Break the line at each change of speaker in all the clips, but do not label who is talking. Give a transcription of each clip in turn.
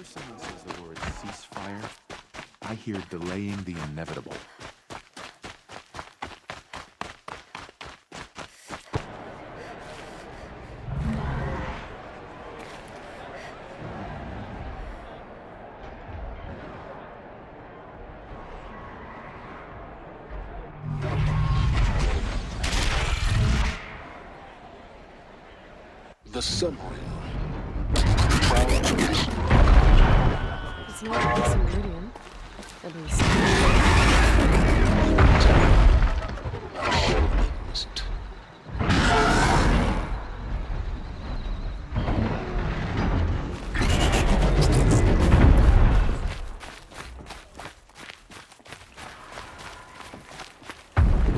Whenever someone says the word ceasefire, I hear delaying the inevitable.
The submarine.
It's not a piece of iridium, at least.
Isn't.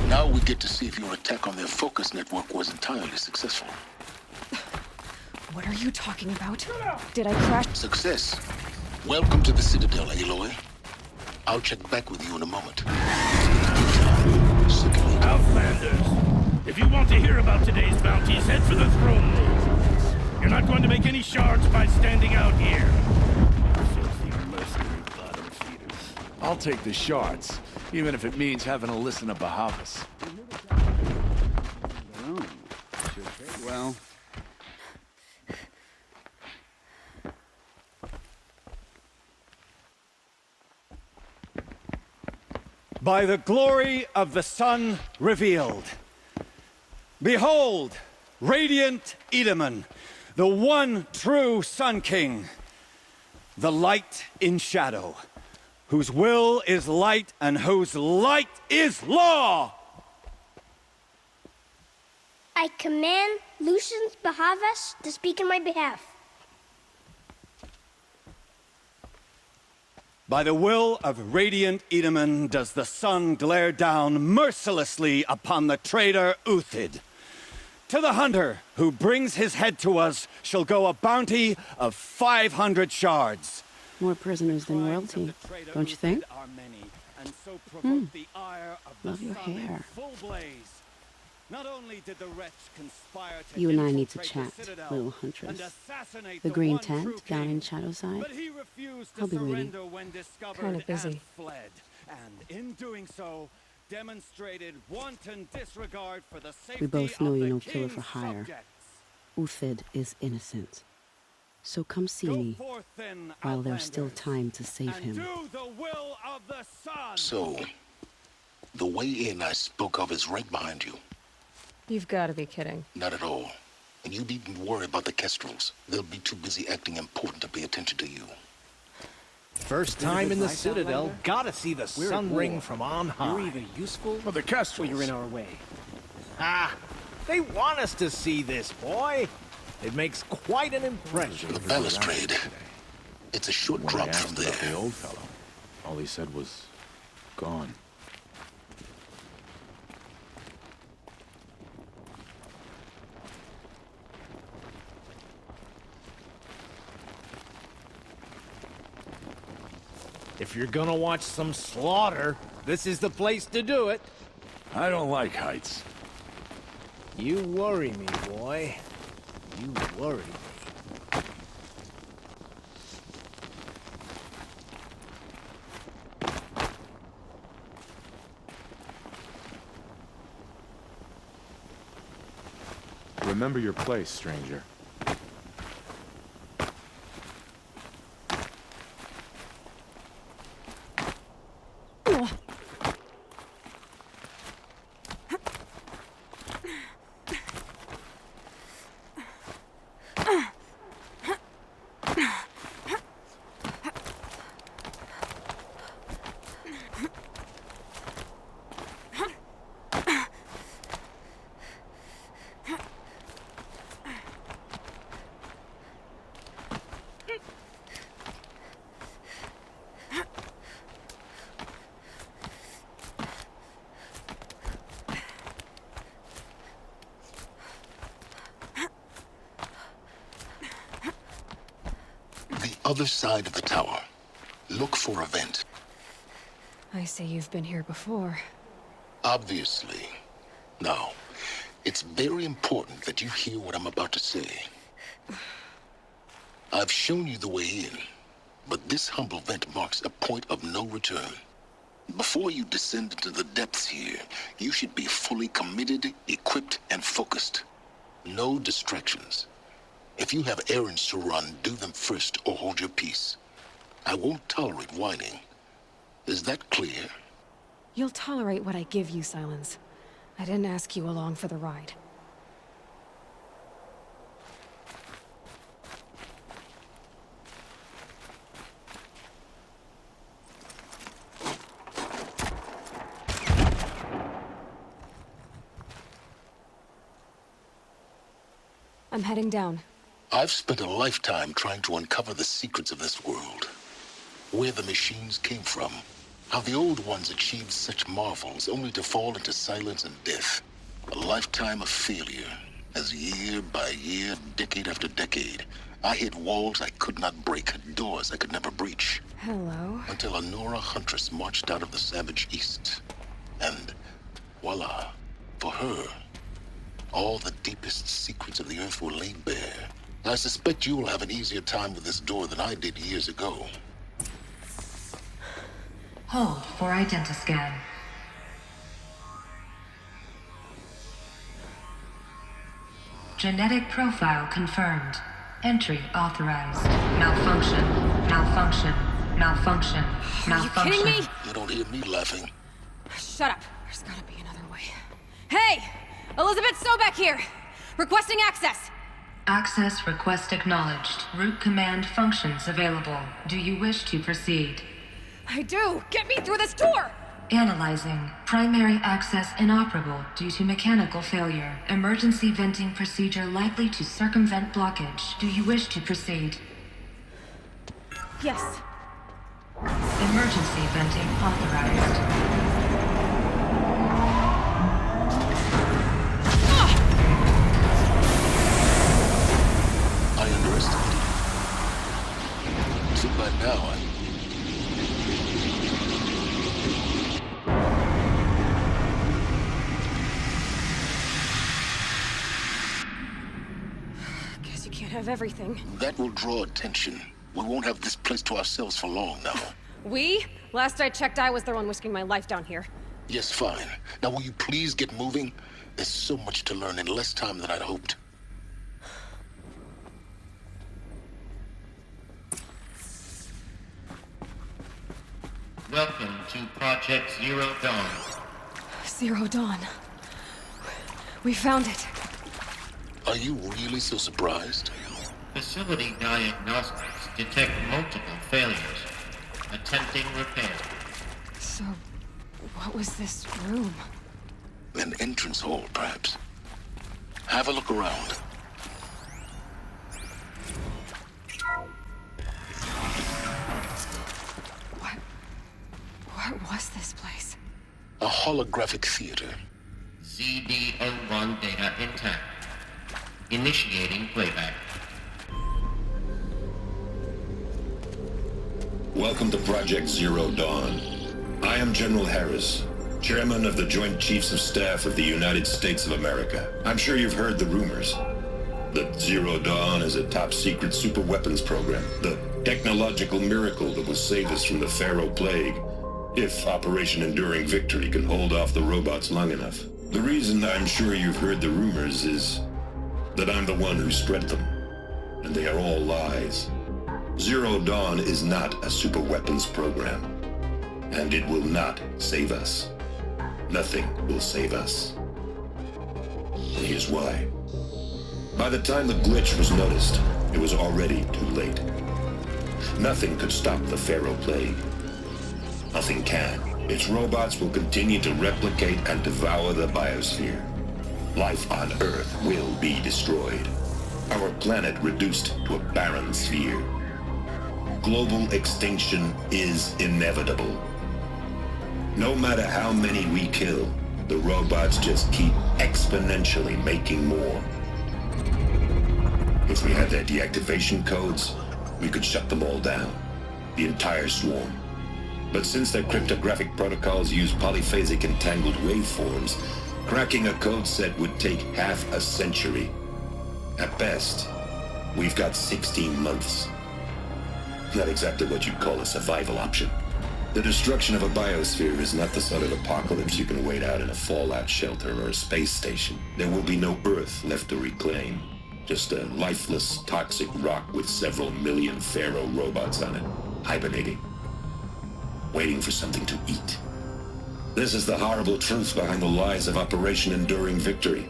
Now we get to see if your attack on their focus network was entirely successful.
What are you talking about? Did I crash?
Success. Welcome to the Citadel, Aloy. I'll check back with you in a moment.
Outlanders, if you want to hear about today's bounties, head for the throne room. You're not going to make any shards by standing out here. Filthy mercenary bottom feeders.
I'll take the shards, even if it means having to listen to Bahavas.
Oh, well.
By the glory of the sun revealed. Behold, radiant Edaman, the one true Sun King, the light in shadow, whose will is light and whose light is law!
I command Lucius Bahavas to speak in my behalf.
By the will of radiant Edaman does the sun glare down mercilessly upon the traitor Uthid. To the hunter who brings his head to us shall go a bounty of 500 shards.
More prisoners than royalty, don't you think? Love your hair.
Not only did the wretch conspire to
You and I need to
infiltrate
chat,
the Citadel
little huntress.
and assassinate
The green
one
tent
true
down
king,
in Shadowside.
but he refused to
I'll be waiting.
surrender when discovered
Kinda busy.
and fled. And in doing so, demonstrated wanton disregard for the safety
We both know
of
you're
the
no killer for
king's
hire.
subjects.
Uthid is innocent. So come see
Go
me
forth then,
while there's still
Outlanders,
time to save
and
him.
do the will of the sun.
So, the way in I spoke of is right behind you.
You've got to be kidding.
Not at all. And you needn't worry about the Kestrels. They'll be too busy acting important to pay attention to you.
First time in the Citadel, gotta see the sun ring from on high.
You're either useful
Well, the Kestrels.
or you're in our way.
Ah, they want us to see this, boy. It makes quite an impression.
The balustrade. It's a short
When I
drop from
asked about
there.
the old fellow, all he said was, gone.
If you're gonna watch some slaughter, this is the place to do it.
I don't like heights.
You worry me, boy. You worry me.
Remember your place, stranger.
Other side of the tower. Look for a vent.
I say you've been here before.
Obviously. Now, it's very important that you hear what I'm about to say. I've shown you the way in. But this humble vent marks a point of no return. Before you descend into the depths here, you should be fully committed, equipped, and focused. No distractions. If you have errands to run, do them first or hold your peace. I won't tolerate whining. Is that clear?
You'll tolerate what I give you, Silence. I didn't ask you along for the ride. I'm heading down.
I've spent a lifetime trying to uncover the secrets of this world. Where the machines came from. How the old ones achieved such marvels only to fall into silence and death. A lifetime of failure. As year by year, decade after decade, I hit walls I could not break, doors I could never breach.
Hello.
Until a Nora huntress marched out of the savage east. And voila, for her, all the deepest secrets of the Earth were laid bare. I suspect you will have an easier time with this door than I did years ago.
Hold for identiscan. Genetic profile confirmed. Entry authorized. Malfunction. Malfunction. Malfunction. Malfunction.
Are you kidding me?
You don't hear me laughing.
Shut up. There's gotta be another way. Hey! Elizabeth Sobeck here! Requesting access!
Access request acknowledged. Root command functions available. Do you wish to proceed?
I do! Get me through this door!
Analyzing. Primary access inoperable due to mechanical failure. Emergency venting procedure likely to circumvent blockage. Do you wish to proceed?
Yes.
Emergency venting authorized.
I underestimated you. Too bad now
Guess you can't have everything.
That will draw attention. We won't have this place to ourselves for long now.
We? Last I checked, I was the one risking my life down here.
Yes, fine. Now will you please get moving? There's so much to learn in less time than I'd hoped.
Welcome to Project Zero Dawn.
Zero Dawn. We found it.
Are you really so surprised?
Facility diagnostics detect multiple failures. Attempting repair.
So, what was this room?
An entrance hall, perhaps. Have a look around.
What was this place?
A holographic theater.
ZD-01 data intact. Initiating playback.
Welcome to Project Zero Dawn. I am General Harris, Chairman of the Joint Chiefs of Staff of the United States of America. I'm sure you've heard the rumors. That Zero Dawn is a top-secret superweapons program. The technological miracle that will save us from the Pharaoh Plague, if Operation Enduring Victory can hold off the robots long enough. The reason I'm sure you've heard the rumors is that I'm the one who spread them, and they are all lies. Zero Dawn is not a superweapons program, and it will not save us. Nothing will save us. And here's why. By the time the glitch was noticed, it was already too late. Nothing could stop the Pharaoh Plague. Nothing can. Its robots will continue to replicate and devour the biosphere. Life on Earth will be destroyed. Our planet reduced to a barren sphere. Global extinction is inevitable. No matter how many we kill, the robots just keep exponentially making more. If we had their deactivation codes, we could shut them all down. The entire swarm. But since their cryptographic protocols use polyphasic entangled waveforms, cracking a code set would take half a century. At best, we've got 16 months. not exactly what you'd call a survival option. The destruction of a biosphere is not the sort of apocalypse you can wait out in a fallout shelter or a space station. There will be no Earth left to reclaim. Just a lifeless, toxic rock with several million Pharaoh robots on it, hibernating, waiting for something to eat. This is the horrible truth behind the lies of Operation Enduring Victory.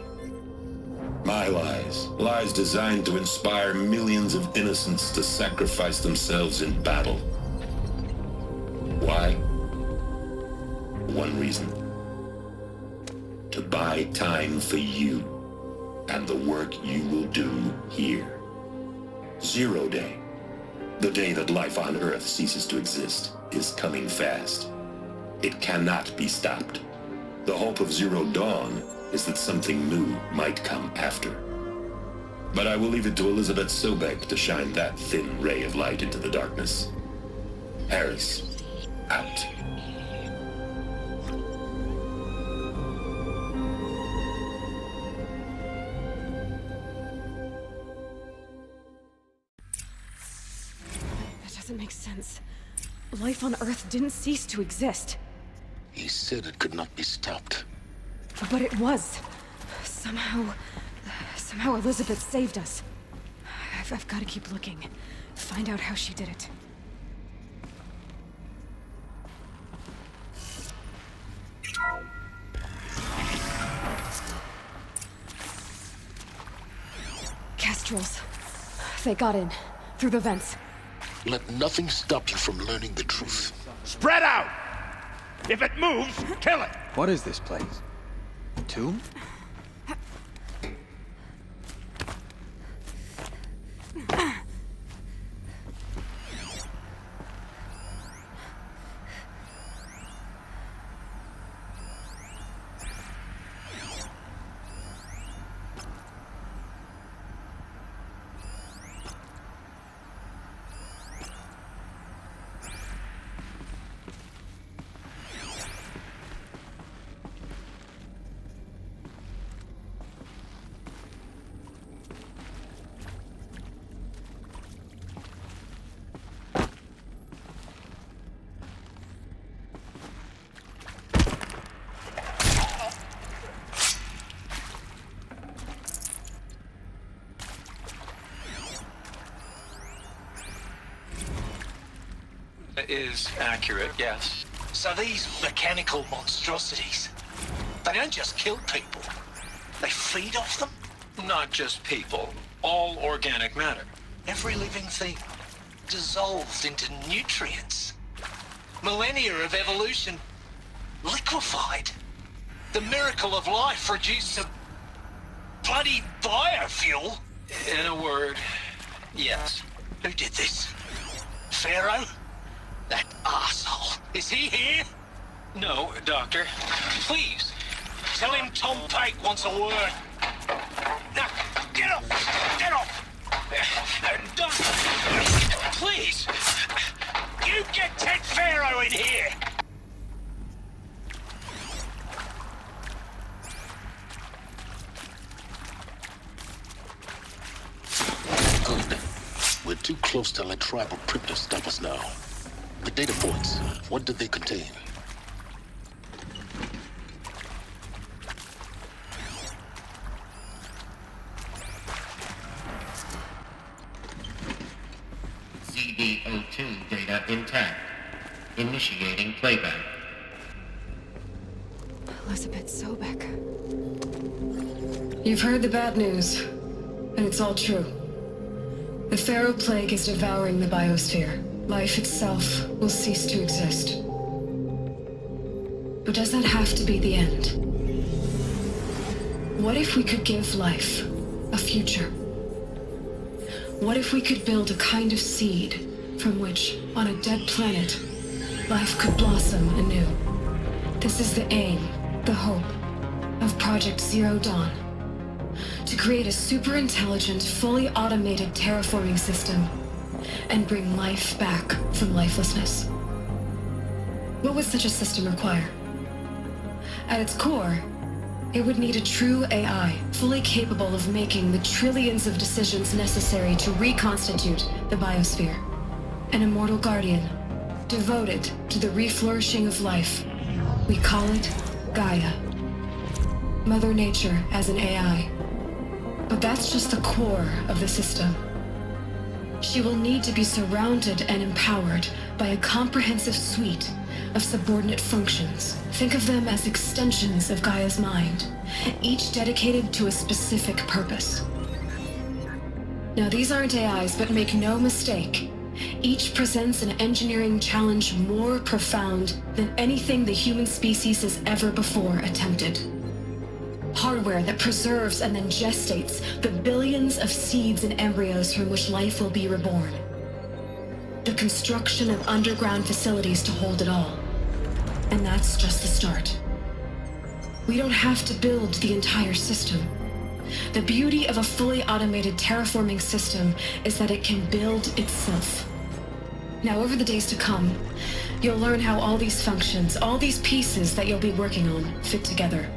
My lies. Lies designed to inspire millions of innocents to sacrifice themselves in battle. Why? One reason. To buy time for you and the work you will do here. Zero Day, the day that life on Earth ceases to exist, is coming fast. It cannot be stopped. The hope of Zero Dawn is that something new might come after. But I will leave it to Elizabeth Sobek to shine that thin ray of light into the darkness. Harris, out.
That doesn't make sense. Life on Earth didn't cease to exist.
He said it could not be stopped.
But it was. Somehow Elizabeth saved us. I've got to keep looking. Find out how she did it. Kestrels. They got in. Through the vents.
Let nothing stop you from learning the truth.
Spread out! If it moves, kill it!
What is this place? A tomb?
Is accurate, yes.
So these mechanical monstrosities, they don't just kill people, they feed off them?
Not just people, all organic matter.
Every living thing dissolved into nutrients. Millennia of evolution liquefied. The miracle of life reduced to bloody biofuel.
In a word, yes.
Who did this? Pharaoh? That arsehole. Is he here?
No, Doctor.
Please, tell him Tom Pike wants a word. Now, get off! Get off! Doctor, please! You get Ted Pharaoh in here!
Good. We're too close to let tribal crypto stop us now. The data points, what did they contain?
ZD02 data intact. Initiating playback.
Elizabeth Sobek.
You've heard the bad news, and it's all true. The Pharaoh Plague is devouring the biosphere. Life itself will cease to exist. But does that have to be the end? What if we could give life a future? What if we could build a kind of seed from which, on a dead planet, life could blossom anew? This is the aim, the hope, of Project Zero Dawn. To create a super-intelligent, fully automated terraforming system and bring life back from lifelessness. What would such a system require? At its core, it would need a true AI, fully capable of making the trillions of decisions necessary to reconstitute the biosphere. an immortal guardian, devoted to the reflourishing of life. We call it Gaia. Mother Nature as an AI. But that's just the core of the system. She will need to be surrounded and empowered by a comprehensive suite of subordinate functions. Think of them as extensions of Gaia's mind, each dedicated to a specific purpose. Now, these aren't AIs, but make no mistake, each presents an engineering challenge more profound than anything the human species has ever before attempted. Hardware that preserves and then gestates the billions of seeds and embryos from which life will be reborn. The construction of underground facilities to hold it all. And that's just the start. We don't have to build the entire system. The beauty of a fully automated terraforming system is that it can build itself. Now, over the days to come, you'll learn how all these functions, all these pieces that you'll be working on, fit together.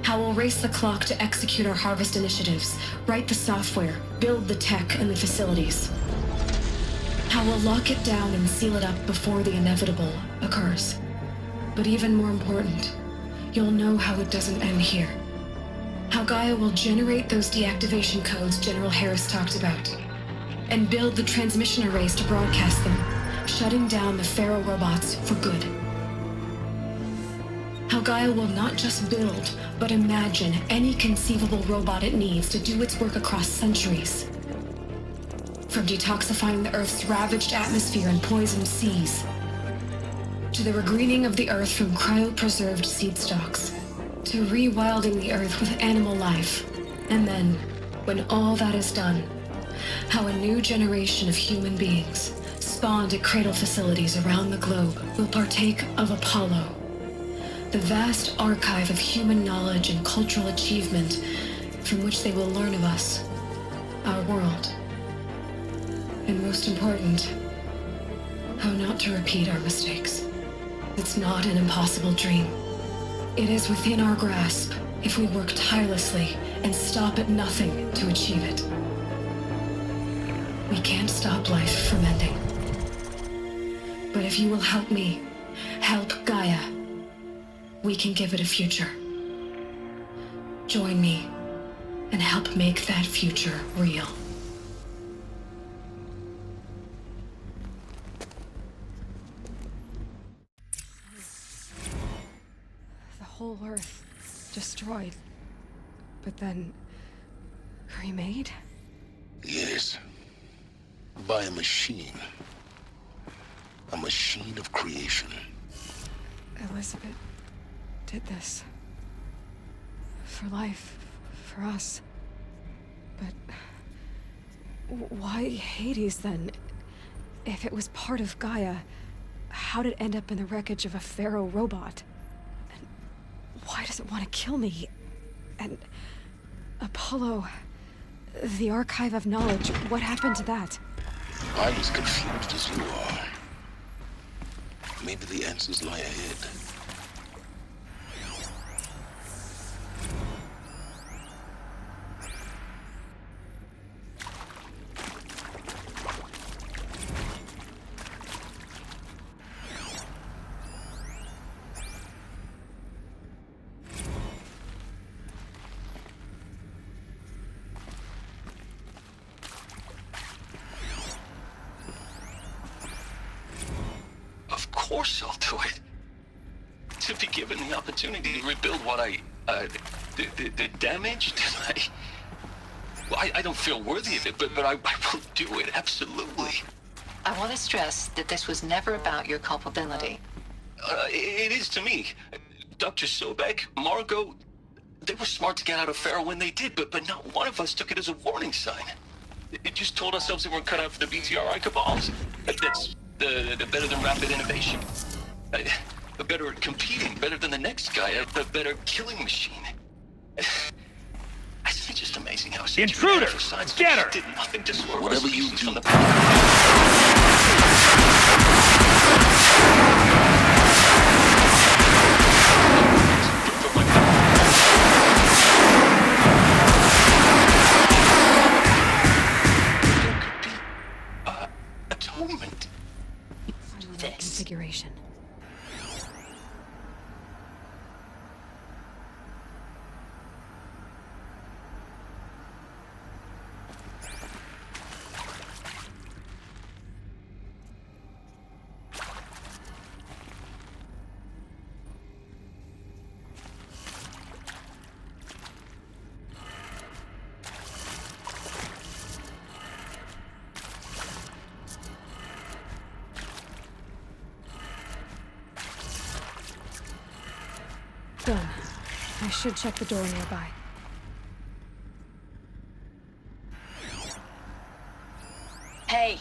How we'll race the clock to execute our harvest initiatives, write the software, build the tech and the facilities. How we'll lock it down and seal it up before the inevitable occurs. But even more important, you'll know how it doesn't end here. How Gaia will generate those deactivation codes General Harris talked about, and build the transmission arrays to broadcast them, shutting down the Pharaoh robots for good. How Gaia will not just build, but imagine any conceivable robot it needs to do its work across centuries. From detoxifying the Earth's ravaged atmosphere and poisoned seas, to the regreening of the Earth from cryopreserved seed stalks, to rewilding the Earth with animal life. And then, when all that is done, how a new generation of human beings, spawned at cradle facilities around the globe, will partake of Apollo, the vast archive of human knowledge and cultural achievement from which they will learn of us, our world. And most important, how not to repeat our mistakes. It's not an impossible dream. It is within our grasp if we work tirelessly and stop at nothing to achieve it. We can't stop life from ending. But if you will help me, help Gaia, we can give it a future. Join me and help make that future real.
The whole Earth destroyed, but then remade?
Yes. By a machine. A machine of creation.
Elizabeth did this. For life, for us. But why Hades then? If it was part of Gaia, how did it end up in the wreckage of a Pharaoh robot? And why does it want to kill me? And Apollo, the archive of knowledge, what happened to that?
I'm as confused as you are. Maybe the answers lie ahead.
Of course I'll do it. To be given the opportunity to rebuild what the damage that I don't feel worthy of it, but I will do it, absolutely.
I want to stress that this was never about your culpability.
It is to me. Dr. Sobek, Margot, they were smart to get out of Pharaoh when they did, but not one of us took it as a warning sign. It just told ourselves that we're cut out for the BTRI cabals. That's the better than rapid innovation. The better at competing, better than the next guy, the better killing machine. It's just amazing how
Intruder! Get her!
Did nothing to swerve
Whatever
our
you
species
do.
from the
Done. I should check the door nearby.
Hey,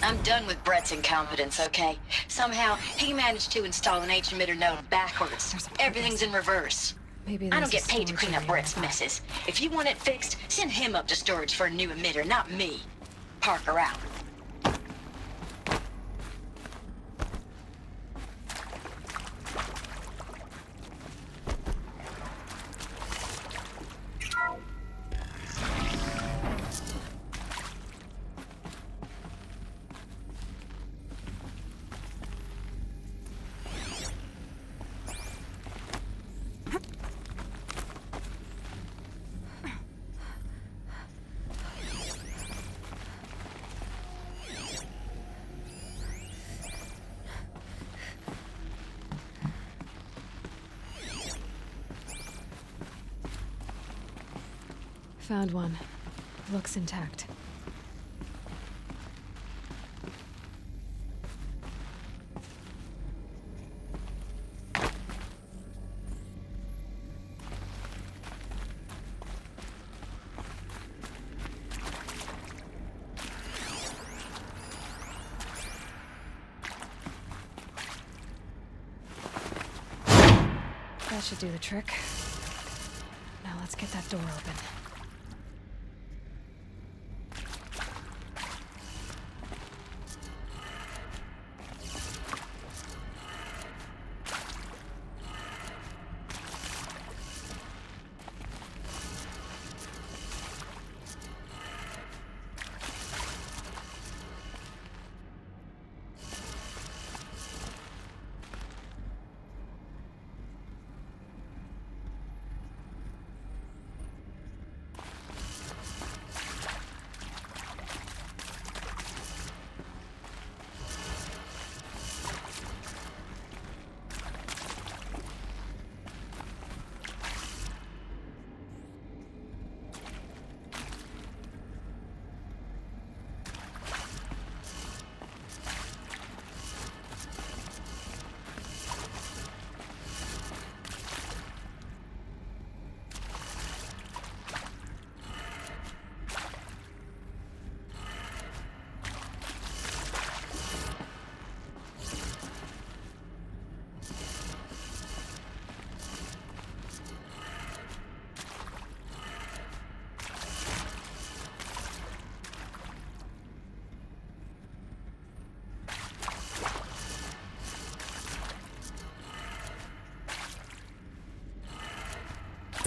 I'm done with Brett's incompetence, okay? Somehow, he managed to install an H-emitter node backwards. Everything's in reverse.
Maybe
I don't
there's
get
a
paid to
storage
clean up
area
Brett's
nearby.
messes. If you want it fixed, send him up to storage for a new emitter, not me. Parker out.
Found one. Looks intact. That should do the trick. Now let's get that door open.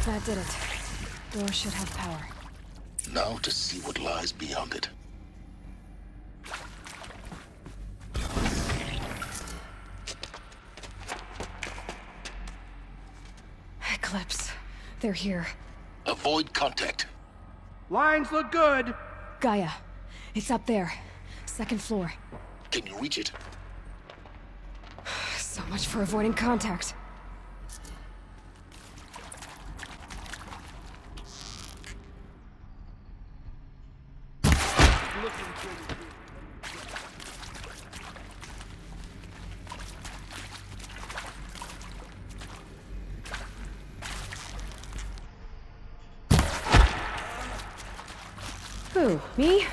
That did it. Door should have power.
Now to see what lies beyond it.
Eclipse. They're here.
Avoid contact.
Lines look good.
Gaia. It's up there. Second floor.
Can you reach it?
So much for avoiding contact. Who? Me?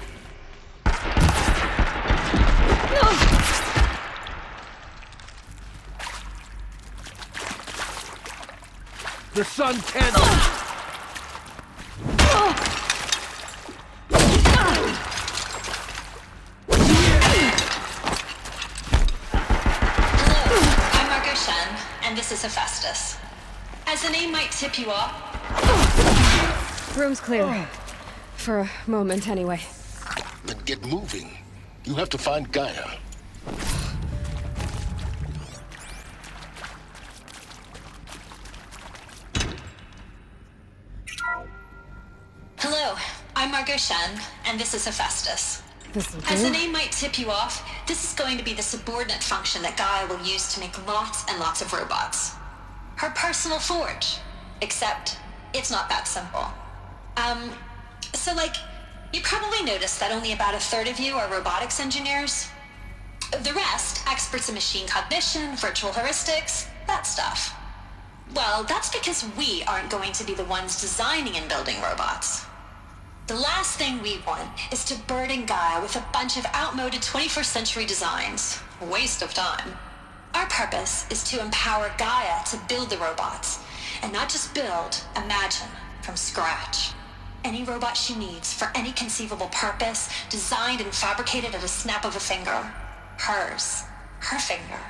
No!
The sun can't...
I'm Margot Shen, and this is Hephaestus. As the name might tip you off...
Room's clear. For a moment, anyway.
Then get moving. You have to find Gaia.
Hello, I'm Margot Shen, and this is Hephaestus. As the name might tip you off, this is going to be the subordinate function that Gaia will use to make lots and lots of robots. Her personal forge. Except, it's not that simple. So you probably noticed that only about a third of you are robotics engineers. The rest, experts in machine cognition, virtual heuristics, that stuff. Well, that's because we aren't going to be the ones designing and building robots. The last thing we want is to burden Gaia with a bunch of outmoded 21st century designs. Waste of time. Our purpose is to empower Gaia to build the robots, and not just build, imagine, from scratch. Any robot she needs for any conceivable purpose, designed and fabricated at a snap of a finger. Hers. Her finger.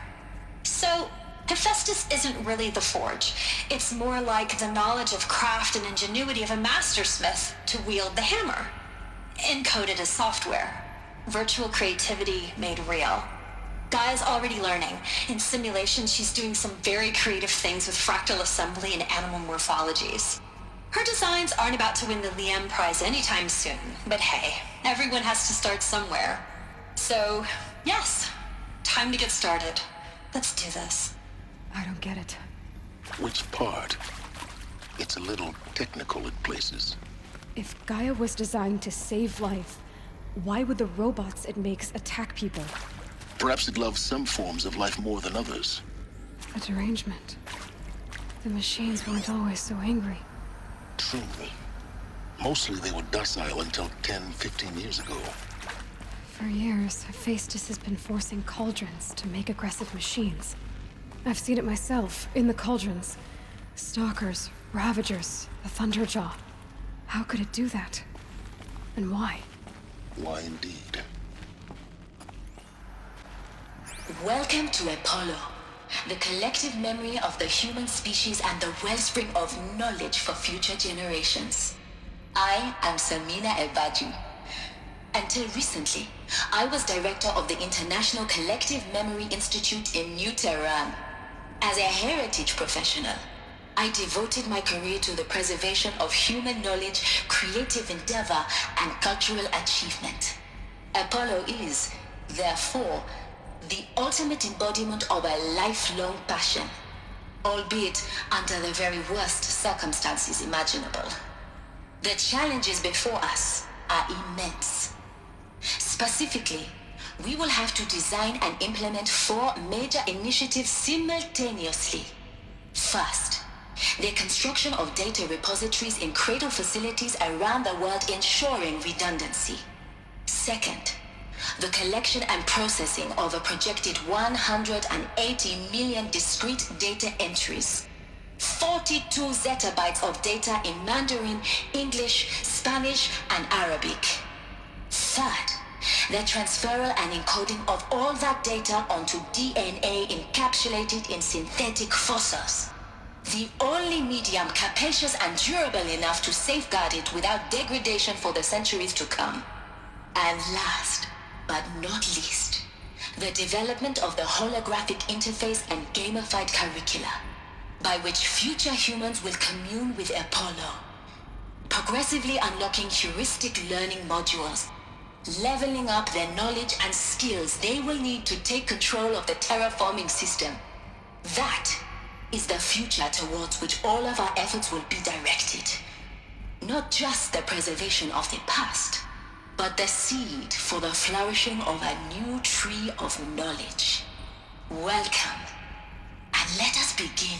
So, Hephaestus isn't really the forge. It's more like the knowledge of craft and ingenuity of a mastersmith to wield the hammer. Encoded as software. Virtual creativity made real. Gaia's already learning. In simulation, she's doing some very creative things with fractal assembly and animal morphologies. Her designs aren't about to win the Liam Prize anytime soon, but hey, everyone has to start somewhere. So, yes, time to get started. Let's do this.
I don't get it.
Which part? It's a little technical in places.
If Gaia was designed to save life, why would the robots it makes attack people?
Perhaps it loves some forms of life more than others.
A derangement. The machines weren't always so angry.
True. Mostly they were docile until 10, 15 years ago.
For years, Hephaestus has been forcing cauldrons to make aggressive machines. I've seen it myself, in the cauldrons. Stalkers, Ravagers, the Thunderjaw. How could it do that? And why?
Why indeed?
Welcome to Apollo, the collective memory of the human species and the wellspring of knowledge for future generations. I am Samina Ebaji. Until recently, I was director of the International Collective Memory Institute in New Tehran. As a heritage professional, I devoted my career to the preservation of human knowledge, creative endeavor, and cultural achievement. Apollo is, therefore, the ultimate embodiment of a lifelong passion, albeit under the very worst circumstances imaginable. The challenges before us are immense. Specifically, we will have to design and implement 4 major initiatives simultaneously. First, the construction of data repositories in cradle facilities around the world ensuring redundancy. Second, the collection and processing of a projected 180 million discrete data entries. 42 zettabytes of data in Mandarin, English, Spanish, and Arabic. Third, the transferal and encoding of all that data onto DNA encapsulated in synthetic fossils. The only medium capacious and durable enough to safeguard it without degradation for the centuries to come. And last, but not least, the development of the holographic interface and gamified curricula, by which future humans will commune with Apollo, progressively unlocking heuristic learning modules, leveling up their knowledge and skills they will need to take control of the terraforming system. That is the future towards which all of our efforts will be directed. Not just the preservation of the past, but the seed for the flourishing of a new tree of knowledge. Welcome, and let us begin.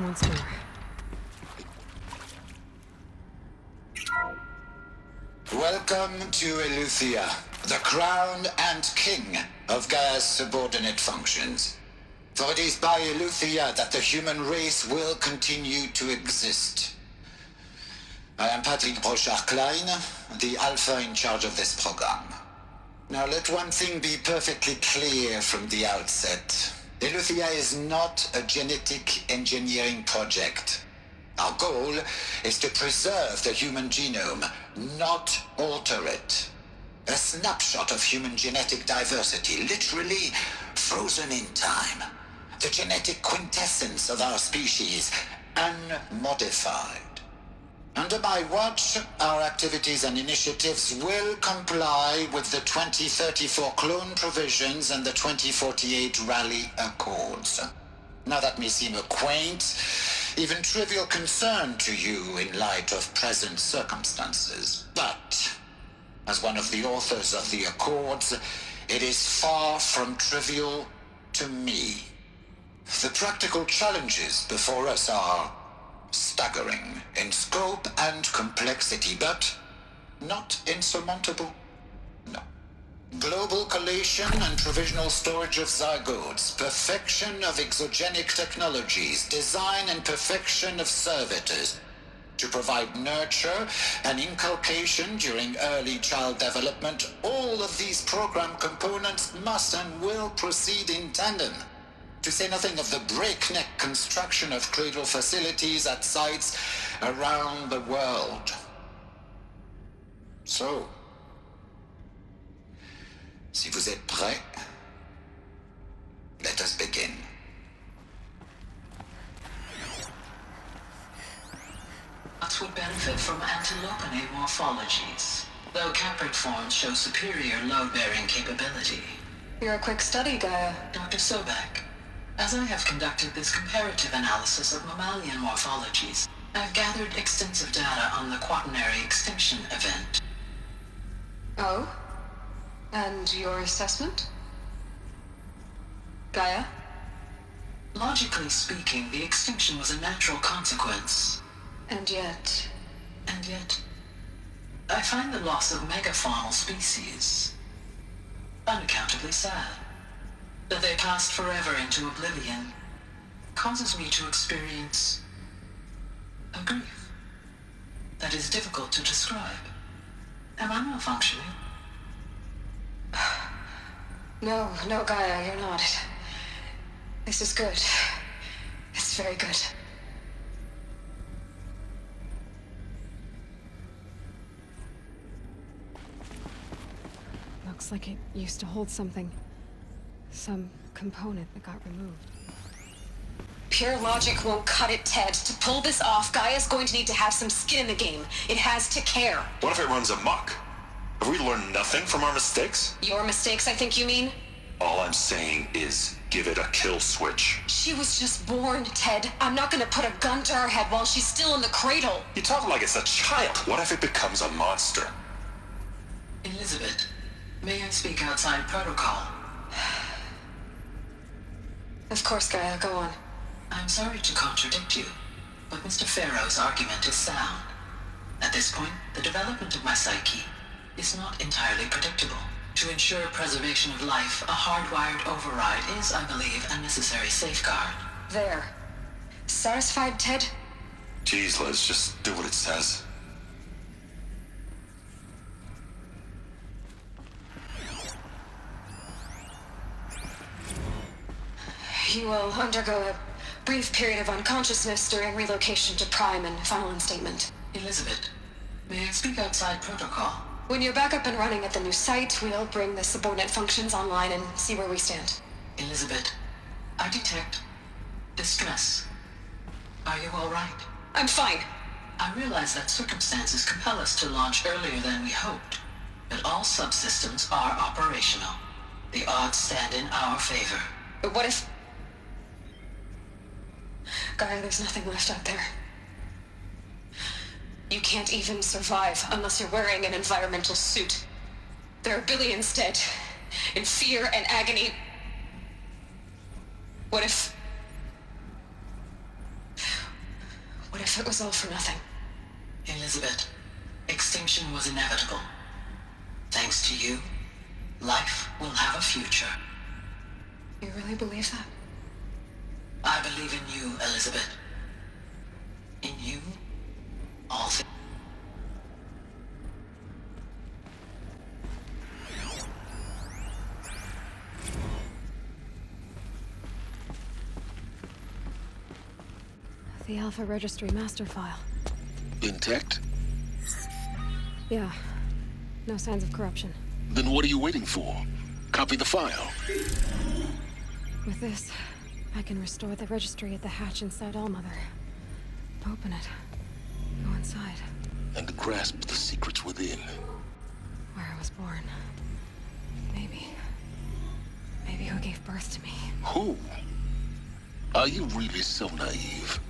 Once more.
Welcome to Eleuthia, the crown and king of Gaia's subordinate functions. For it is by Eleuthia that the human race will continue to exist. I am Patrick Brochard-Klein, the Alpha in charge of this program. Now let one thing be perfectly clear from the outset. Eleuthia is not a genetic engineering project. Our goal is to preserve the human genome, not alter it. A snapshot of human genetic diversity, literally frozen in time. The genetic quintessence of our species, unmodified. Under my watch, our activities and initiatives will comply with the 2034 clone provisions and the 2048 Rally Accords. Now that may seem a quaint, even trivial concern to you in light of present circumstances, but as one of the authors of the Accords, it is far from trivial to me. The practical challenges before us are staggering in scope and complexity, but not insurmountable. No. Global collation and provisional storage of zygotes, perfection of exogenic technologies, design and perfection of servitors, to provide nurture and inculcation during early child development. All of these program components must and will proceed in tandem. To say nothing of the breakneck construction of cradle facilities at sites around the world. So, si vous êtes prêts, let us begin.
Nuts would benefit from antilopinae morphologies, though caprid forms show superior load-bearing capability.
You're a quick study, Gaia.
Dr. Sobek, as I have conducted this comparative analysis of mammalian morphologies, I've gathered extensive data on the quaternary extinction event.
Oh? And your assessment? Gaia?
Logically speaking, the extinction was a natural consequence.
And yet,
I find the loss of megafaunal species unaccountably sad. That they passed forever into oblivion causes me to experience a grief that is difficult to describe. Am I malfunctioning?
No, Gaia, you're not. This is good. It's very good.
Looks like it used to hold something. Some component that got removed.
Pure logic won't cut it, Ted. To pull this off, Gaia's going to need to have some skin in the game. It has to care.
What if it runs amok? Have we learned nothing from our mistakes?
Your mistakes, I think you mean?
All I'm saying is, give it a kill switch.
She was just born, Ted. I'm not gonna put a gun to her head while she's still in the cradle.
You talk like it's a child. What if it becomes a monster?
Elizabeth, may I speak outside protocol?
Of course, Gaia, go on.
I'm sorry to contradict you, but Mr. Farrow's argument is sound. At this point, the development of my psyche is not entirely predictable. To ensure preservation of life, a hardwired override is, I believe, a necessary safeguard.
There. Satisfied, Ted?
Jeez, Liz, just do what it says.
You will undergo a brief period of unconsciousness during relocation to Prime and final instatement.
Elizabeth, may I speak outside protocol?
When you're back up and running at the new site, we'll bring the subordinate functions online and see where we stand.
Elizabeth, I detect distress. Are you all right?
I'm fine.
I realize that circumstances compel us to launch earlier than we hoped, but all subsystems are operational. The odds stand in our favor.
But what if... Gaia, there's nothing left out there. You can't even survive unless you're wearing an environmental suit. There are billions dead, in fear and agony. What if it was all for nothing?
Elizabeth, extinction was inevitable. Thanks to you, life will have a future.
You really believe that?
I believe in you, Elizabeth. In you, all things.
The Alpha Registry master file.
Intact?
Yeah. No signs of corruption.
Then what are you waiting for? Copy the file.
With this, I can restore the registry at the hatch inside Allmother. Open it. Go inside.
And grasp the secrets within.
Where I was born. Maybe who gave birth to me.
Who? Are you really so naive?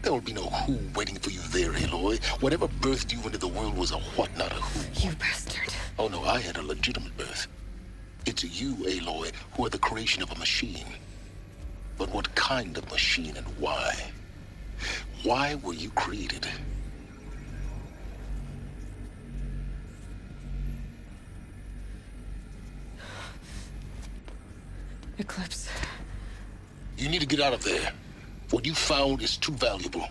There will be no who waiting for you there, Aloy. Whatever birthed you into the world was a what, not a who.
You bastard.
Oh no, I had a legitimate birth. It's you, Aloy, who are the creation of a machine. But what kind of machine and why? Why were you created?
Eclipse.
You need to get out of there. What you found is too valuable.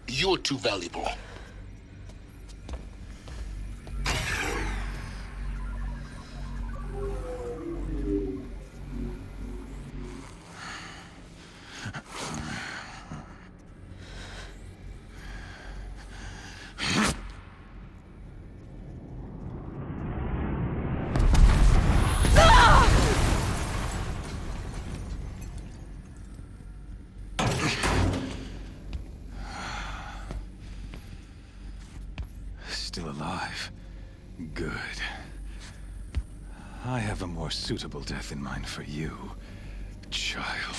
You're too valuable.
Still alive. Good. I have a more suitable death in mind for you, child.